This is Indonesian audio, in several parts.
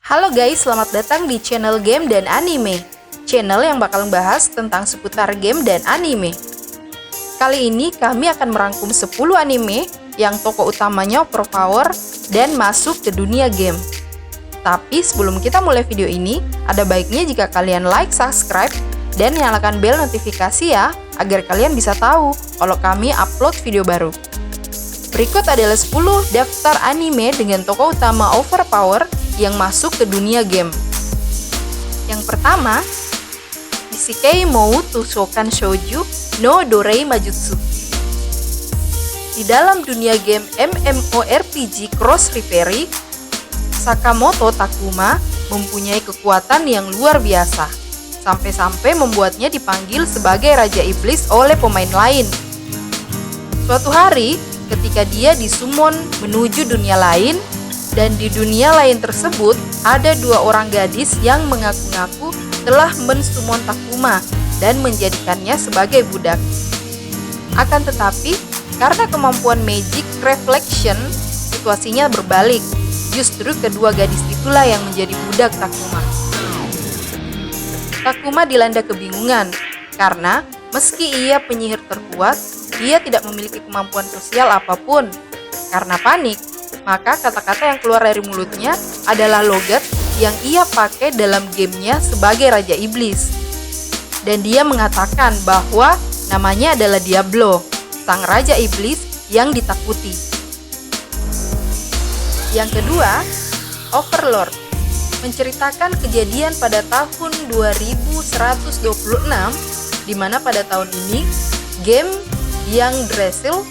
Halo guys, selamat datang di channel game dan anime. Channel yang bakal membahas tentang seputar game dan anime. Kali ini kami akan merangkum 10 anime yang tokoh utamanya overpower dan masuk ke dunia game. Tapi sebelum kita mulai video ini, ada baiknya jika kalian like, subscribe, dan nyalakan bel notifikasi ya, agar kalian bisa tahu kalau kami upload video baru. Berikut adalah 10 daftar anime dengan tokoh utama overpower yang masuk ke dunia game. Yang pertama, Isekai Mou Tushokan Shouju no Dorei Majutsu. Di dalam dunia game MMORPG Cross Reverie, Sakamoto Takuma mempunyai kekuatan yang luar biasa, sampai-sampai membuatnya dipanggil sebagai Raja Iblis oleh pemain lain. Suatu hari, ketika dia disummon menuju dunia lain, dan di dunia lain tersebut ada dua orang gadis yang mengaku-ngaku telah mensummon Takuma dan menjadikannya sebagai budak. Akan tetapi, karena kemampuan Magic Reflection, situasinya berbalik. Justru kedua gadis itulah yang menjadi budak Takuma. Takuma dilanda kebingungan karena meski ia penyihir terkuat, dia tidak memiliki kemampuan sosial apapun. Karena panik, maka kata-kata yang keluar dari mulutnya adalah logat yang ia pakai dalam gamenya sebagai Raja Iblis. Dan dia mengatakan bahwa namanya adalah Diablo, sang Raja Iblis yang ditakuti. Yang kedua, Overlord, menceritakan kejadian pada tahun 2126, di mana pada tahun ini game Yggdrasil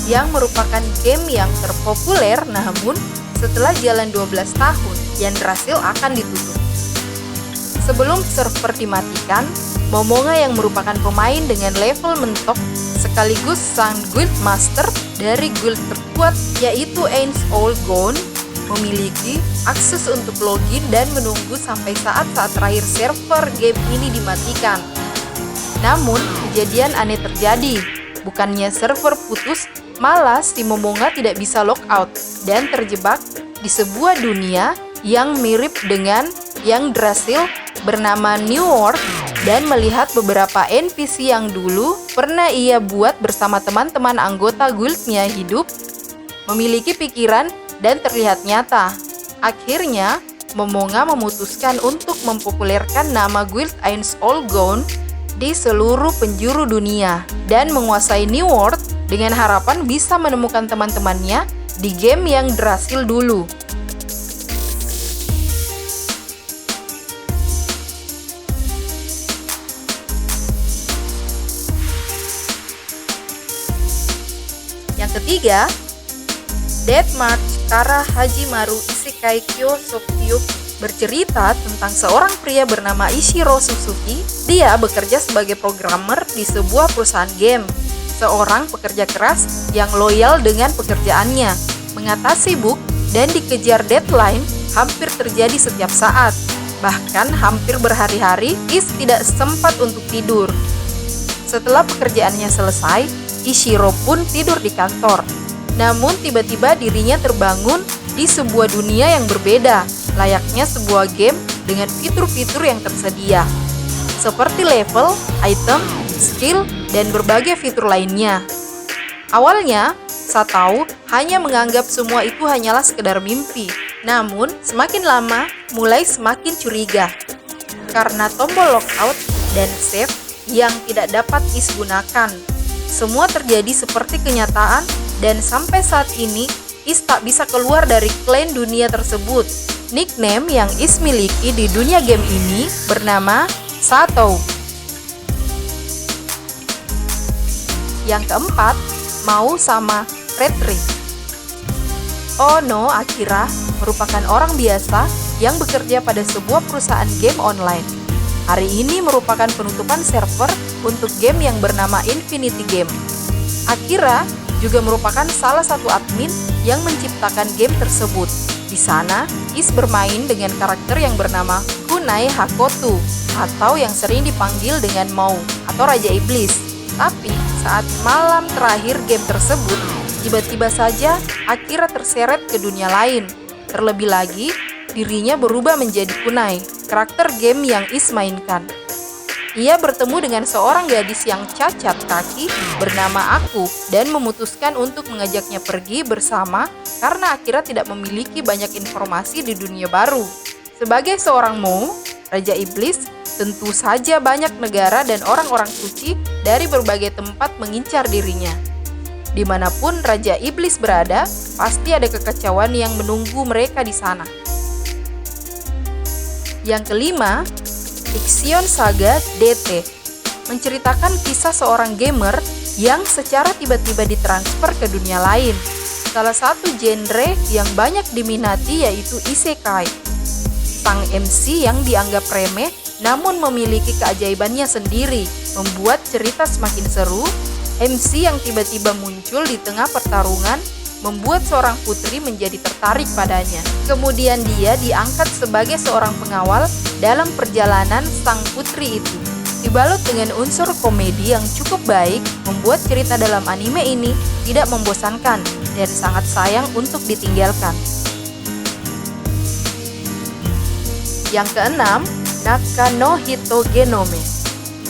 yang merupakan game yang terpopuler, namun setelah jalan 12 tahun, Yggdrasil akan ditutup. Sebelum server dimatikan, Momonga yang merupakan pemain dengan level mentok sekaligus sang guild master dari guild terkuat yaitu Ainz All Gone memiliki akses untuk login dan menunggu sampai saat-saat terakhir server game ini dimatikan. Namun, kejadian aneh terjadi. Bukannya server putus, malah si Momonga tidak bisa logout dan terjebak di sebuah dunia yang mirip dengan Yggdrasil bernama New World dan melihat beberapa NPC yang dulu pernah ia buat bersama teman-teman anggota guildnya hidup, memiliki pikiran dan terlihat nyata. Akhirnya, Momonga memutuskan untuk mempopulerkan nama guild Ainz All Gone di seluruh penjuru dunia dan menguasai New World dengan harapan bisa menemukan teman-temannya di game yang Yggdrasil dulu. Yang ketiga, Death March Kara Hajimaru Isekai Kyo Sokyo bercerita tentang seorang pria bernama Ishiro Suzuki. Dia bekerja sebagai programmer di sebuah perusahaan game. Seorang pekerja keras yang loyal dengan pekerjaannya, mengatasi bug dan dikejar deadline hampir terjadi setiap saat. Bahkan hampir berhari-hari Is tidak sempat untuk tidur. Setelah pekerjaannya selesai, Ishiro pun tidur di kantor. Namun tiba-tiba dirinya terbangun di sebuah dunia yang berbeda, layaknya sebuah game dengan fitur-fitur yang tersedia, seperti level, item, skill, dan berbagai fitur lainnya. Awalnya, Satao hanya menganggap semua itu hanyalah sekedar mimpi. Namun, semakin lama, mulai semakin curiga. Karena tombol logout dan save yang tidak dapat Is gunakan. Semua terjadi seperti kenyataan dan sampai saat ini, Is tak bisa keluar dari klan dunia tersebut. Nickname yang Is miliki di dunia game ini bernama Satou. Yang keempat, Mau sama Retri. Ono Akira merupakan orang biasa yang bekerja pada sebuah perusahaan game online. Hari ini merupakan penutupan server untuk game yang bernama Infinity Game. Akira juga merupakan salah satu admin yang menciptakan game tersebut. Di sana, Is bermain dengan karakter yang bernama Kunai Hakotu atau yang sering dipanggil dengan Mou atau Raja Iblis. Tapi saat malam terakhir game tersebut, tiba-tiba saja Akira terseret ke dunia lain. Terlebih lagi, dirinya berubah menjadi kunai, karakter game yang Is mainkan. Ia bertemu dengan seorang gadis yang cacat kaki bernama Aku dan memutuskan untuk mengajaknya pergi bersama karena akhirnya tidak memiliki banyak informasi di dunia baru. Sebagai seorang Mo, Raja Iblis, tentu saja banyak negara dan orang-orang suci dari berbagai tempat mengincar dirinya. Dimanapun Raja Iblis berada, pasti ada kekacauan yang menunggu mereka di sana. Yang kelima, Ixion Saga DT menceritakan kisah seorang gamer yang secara tiba-tiba ditransfer ke dunia lain. Salah satu genre yang banyak diminati yaitu isekai. Sang MC yang dianggap remeh namun memiliki keajaibannya sendiri, membuat cerita semakin seru. MC yang tiba-tiba muncul di tengah pertarungan membuat seorang putri menjadi tertarik padanya. Kemudian dia diangkat sebagai seorang pengawal dalam perjalanan sang putri itu. Dibalut dengan unsur komedi yang cukup baik, membuat cerita dalam anime ini tidak membosankan dan sangat sayang untuk ditinggalkan. Yang keenam, Nakano Hito Genome.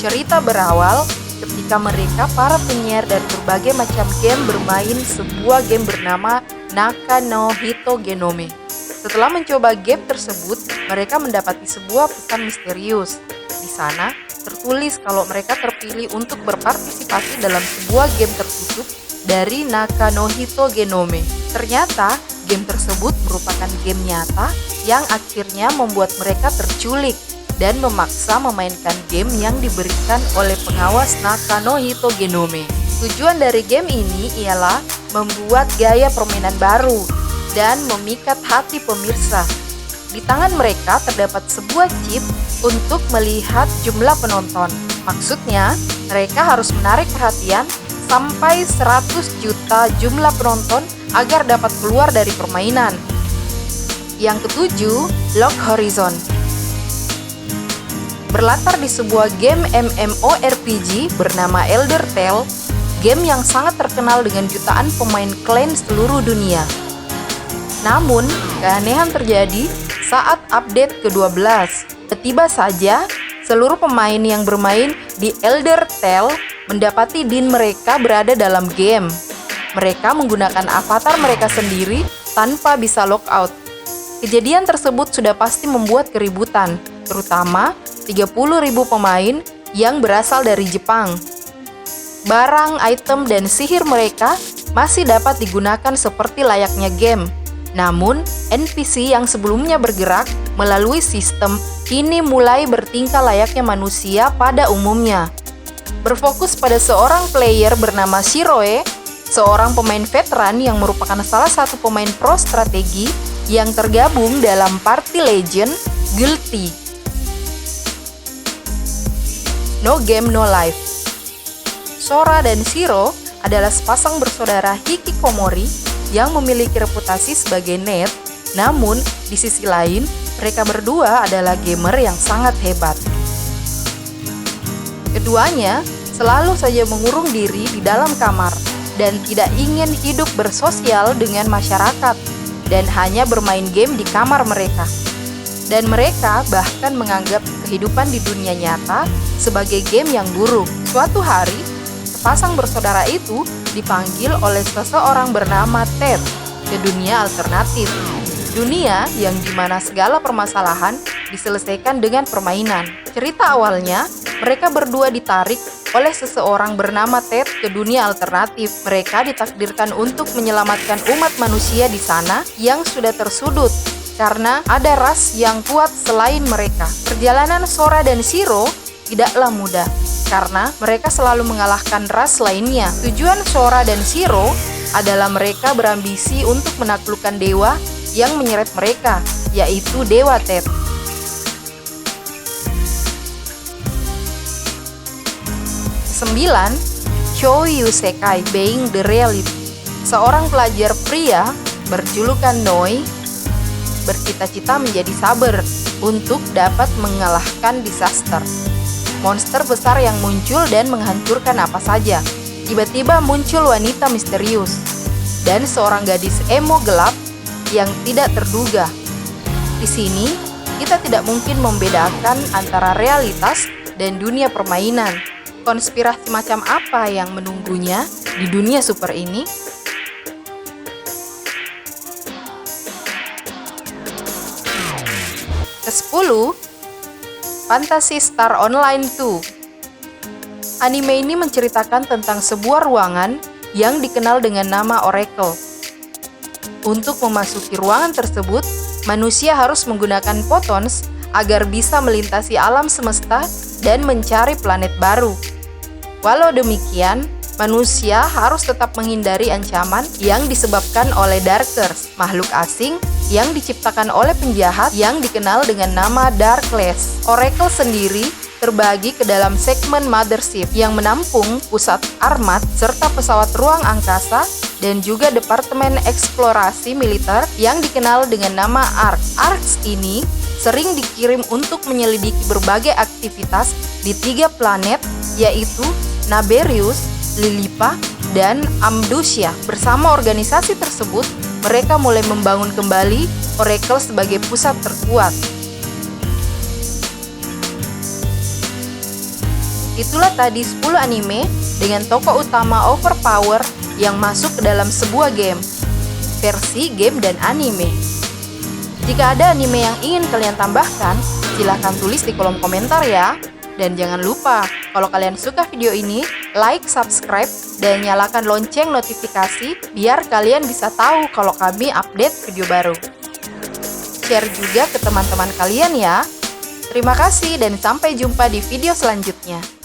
Cerita berawal ketika mereka para penyiar dari berbagai macam game bermain sebuah game bernama Nakano Hito Genome. Setelah mencoba game tersebut, mereka mendapati sebuah pesan misterius. Di sana tertulis kalau mereka terpilih untuk berpartisipasi dalam sebuah game tertutup dari Nakano Hito Genome. Ternyata game tersebut merupakan game nyata yang akhirnya membuat mereka terculik dan memaksa memainkan game yang diberikan oleh pengawas Nakano Hito Genome. Tujuan dari game ini ialah membuat gaya permainan baru dan memikat hati pemirsa. Di tangan mereka terdapat sebuah chip untuk melihat jumlah penonton. Maksudnya, mereka harus menarik perhatian sampai 100 juta jumlah penonton agar dapat keluar dari permainan. Yang ketujuh, Log Horizon. Berlatar di sebuah game MMORPG bernama Elder Tale, game yang sangat terkenal dengan jutaan pemain klan seluruh dunia. Namun, keanehan terjadi saat update ke-12. Tiba saja, seluruh pemain yang bermain di Elder Tale mendapati din mereka berada dalam game. Mereka menggunakan avatar mereka sendiri tanpa bisa logout. Kejadian tersebut sudah pasti membuat keributan, terutama 30.000 pemain yang berasal dari Jepang. Barang, item, dan sihir mereka masih dapat digunakan seperti layaknya game. Namun, NPC yang sebelumnya bergerak melalui sistem kini mulai bertingkah layaknya manusia pada umumnya. Berfokus pada seorang player bernama Shiroe, seorang pemain veteran yang merupakan salah satu pemain pro strategi yang tergabung dalam party legend Guilty. No Game No Life. Sora dan Shiro adalah sepasang bersaudara hikikomori yang memiliki reputasi sebagai nerd, namun di sisi lain mereka berdua adalah gamer yang sangat hebat. Keduanya selalu saja mengurung diri di dalam kamar dan tidak ingin hidup bersosial dengan masyarakat dan hanya bermain game di kamar mereka. Dan mereka bahkan menganggap kehidupan di dunia nyata sebagai game yang buruk. Suatu hari, sepasang bersaudara itu dipanggil oleh seseorang bernama Ted ke dunia alternatif. Dunia yang dimana segala permasalahan diselesaikan dengan permainan. Cerita awalnya, mereka berdua ditarik oleh seseorang bernama Ted ke dunia alternatif. Mereka ditakdirkan untuk menyelamatkan umat manusia di sana yang sudah tersudut karena ada ras yang kuat selain mereka. Perjalanan Sora dan Shiro tidaklah mudah karena mereka selalu mengalahkan ras lainnya. Tujuan Sora dan Shiro adalah mereka berambisi untuk menaklukkan dewa yang menyeret mereka, yaitu Dewa Ted. Sembilan, Chou Yusekai Being the Reality. Seorang pelajar pria berjulukan Noi bercita-cita menjadi saber untuk dapat mengalahkan disaster. Monster besar yang muncul dan menghancurkan apa saja. Tiba-tiba muncul wanita misterius dan seorang gadis emo gelap yang tidak terduga. Di sini, kita tidak mungkin membedakan antara realitas dan dunia permainan. Konspirasi macam apa yang menunggunya di dunia super ini? Ke-10, Phantasy Star Online 2. Anime ini menceritakan tentang sebuah ruangan yang dikenal dengan nama Oracle. Untuk memasuki ruangan tersebut, manusia harus menggunakan photons agar bisa melintasi alam semesta dan mencari planet baru. Walau demikian, manusia harus tetap menghindari ancaman yang disebabkan oleh Darkers, makhluk asing yang diciptakan oleh penjahat yang dikenal dengan nama Darkless. Oracle sendiri terbagi ke dalam segmen Mothership yang menampung pusat armat serta pesawat ruang angkasa dan juga departemen eksplorasi militer yang dikenal dengan nama ARKS. ARKS ini sering dikirim untuk menyelidiki berbagai aktivitas di 3 planet, yaitu Naberius, Lilipa, dan Amdusia. Bersama organisasi tersebut, mereka mulai membangun kembali Oracle sebagai pusat terkuat. Itulah tadi 10 anime dengan tokoh utama overpower yang masuk ke dalam sebuah game, versi game dan anime. Jika ada anime yang ingin kalian tambahkan, silahkan tulis di kolom komentar ya. Dan jangan lupa, kalau kalian suka video ini, like, subscribe, dan nyalakan lonceng notifikasi biar kalian bisa tahu kalau kami update video baru. Share juga ke teman-teman kalian ya. Terima kasih dan sampai jumpa di video selanjutnya.